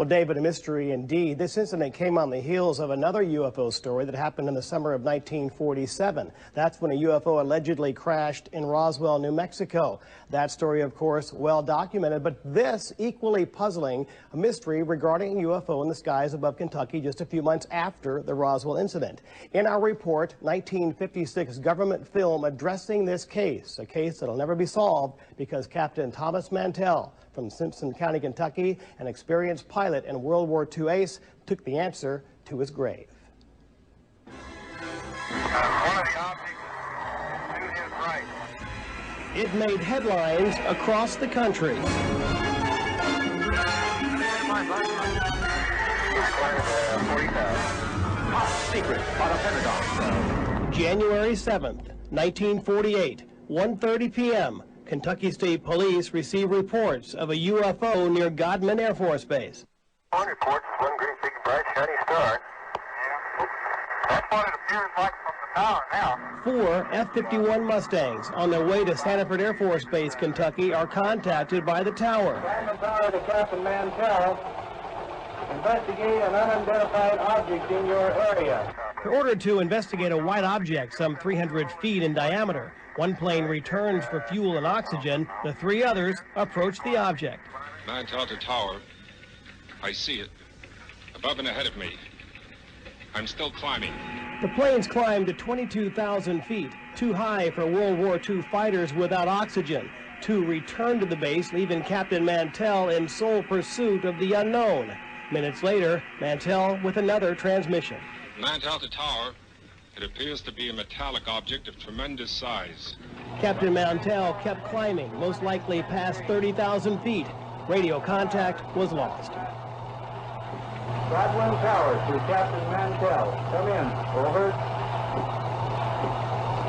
Well, David, a mystery indeed. This incident came on the heels of another UFO story that happened in the summer of 1947. That's when a UFO allegedly crashed in Roswell, New Mexico. That story, of course, well documented, but this equally puzzling, a mystery regarding a UFO in the skies above Kentucky just a few months after the Roswell incident. In our report, 1956 government film addressing this case, a case that'll never be solved because Captain Thomas Mantell from Simpson County, Kentucky, an experienced pilot and World War II ace, took the answer to his grave. One of the objects to his right. It made headlines across the country. Top secret on a Pentagon. January 7th, 1948, 1:30 p.m. Kentucky State Police receive reports of a UFO near Godman Air Force Base. On reports, one great big bright shiny star. That's what it appears like from the tower now. 4 F-51 Mustangs on their way to Sanford Air Force Base, Kentucky, are contacted by the tower. Simon Tower to Captain Mantell. Investigate an unidentified object in your area. They're ordered to investigate a white object some 300 feet in diameter. One plane returns for fuel and oxygen. The 3 others approach the object. Mantell to tower. I see it. Above and ahead of me. I'm still climbing. The planes climb to 22,000 feet, too high for World War II fighters without oxygen. 2 return to the base, leaving Captain Mantell in sole pursuit of the unknown. Minutes later, Mantell with another transmission. Mantell to tower. It appears to be a metallic object of tremendous size. Captain Mantell kept climbing, most likely past 30,000 feet. Radio contact was lost. Godwin Tower to Captain Mantell. Come in. Over.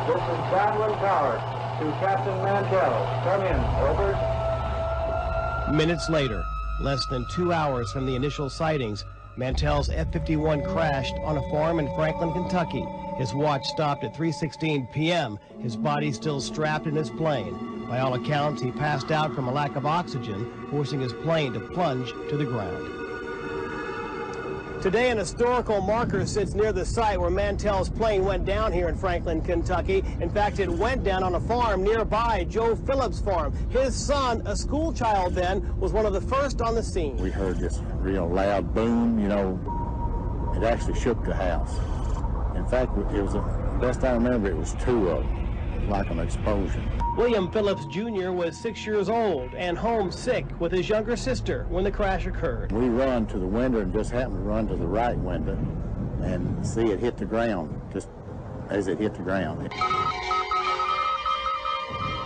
This is Godwin Tower to Captain Mantell. Come in. Over. Minutes later, less than 2 hours from the initial sightings, Mantell's F-51 crashed on a farm in Franklin, Kentucky. His watch stopped at 3:16 p.m., his body still strapped in his plane. By all accounts, he passed out from a lack of oxygen, forcing his plane to plunge to the ground. Today, an historical marker sits near the site where Mantell's plane went down here in Franklin, Kentucky. In fact, it went down on a farm nearby, Joe Phillips' farm. His son, a school child then, was one of the first on the scene. We heard this real loud boom, you know, it actually shook the house. In fact, it was, best I remember, it was 2 of them, like an explosion. William Phillips Jr. was 6 years old and homesick with his younger sister when the crash occurred. We run to the window and just happened to run to the right window and see it hit the ground, just as it hit the ground.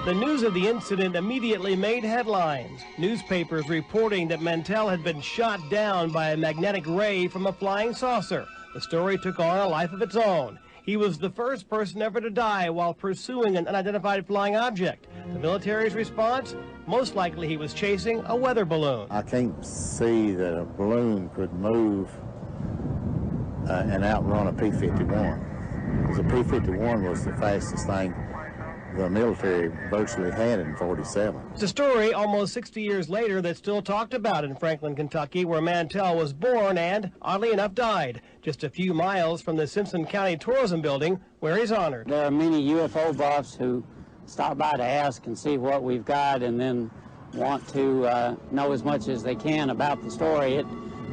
The news of the incident immediately made headlines. Newspapers reporting that Mantell had been shot down by a magnetic ray from a flying saucer. The story took on a life of its own. He was the first person ever to die while pursuing an unidentified flying object. The military's response? Most likely he was chasing a weather balloon. I can't see that a balloon could move and outrun a P-51. Because a P-51 was the fastest thing the military virtually had in 47. It's a story almost 60 years later that's still talked about in Franklin, Kentucky, where Mantell was born and, oddly enough, died just a few miles from the Simpson County Tourism Building, where he's honored. There are many UFO buffs who stop by to ask and see what we've got and then want to know as much as they can about the story. It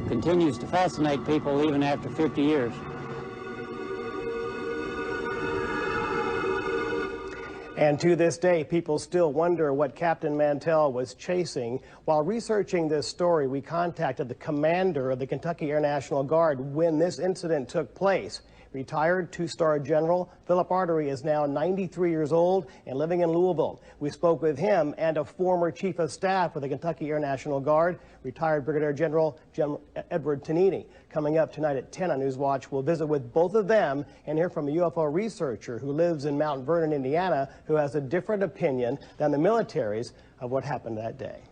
continues to fascinate people even after 50 years. And to this day, people still wonder what Captain Mantell was chasing. While researching this story, we contacted the commander of the Kentucky Air National Guard when this incident took place. Retired 2-star General Philip Artery is now 93 years old and living in Louisville. We spoke with him and a former Chief of Staff with the Kentucky Air National Guard, retired Brigadier General Edward Tonini. Coming up tonight at 10 on Newswatch, we'll visit with both of them and hear from a UFO researcher who lives in Mount Vernon, Indiana, who has a different opinion than the military's of what happened that day.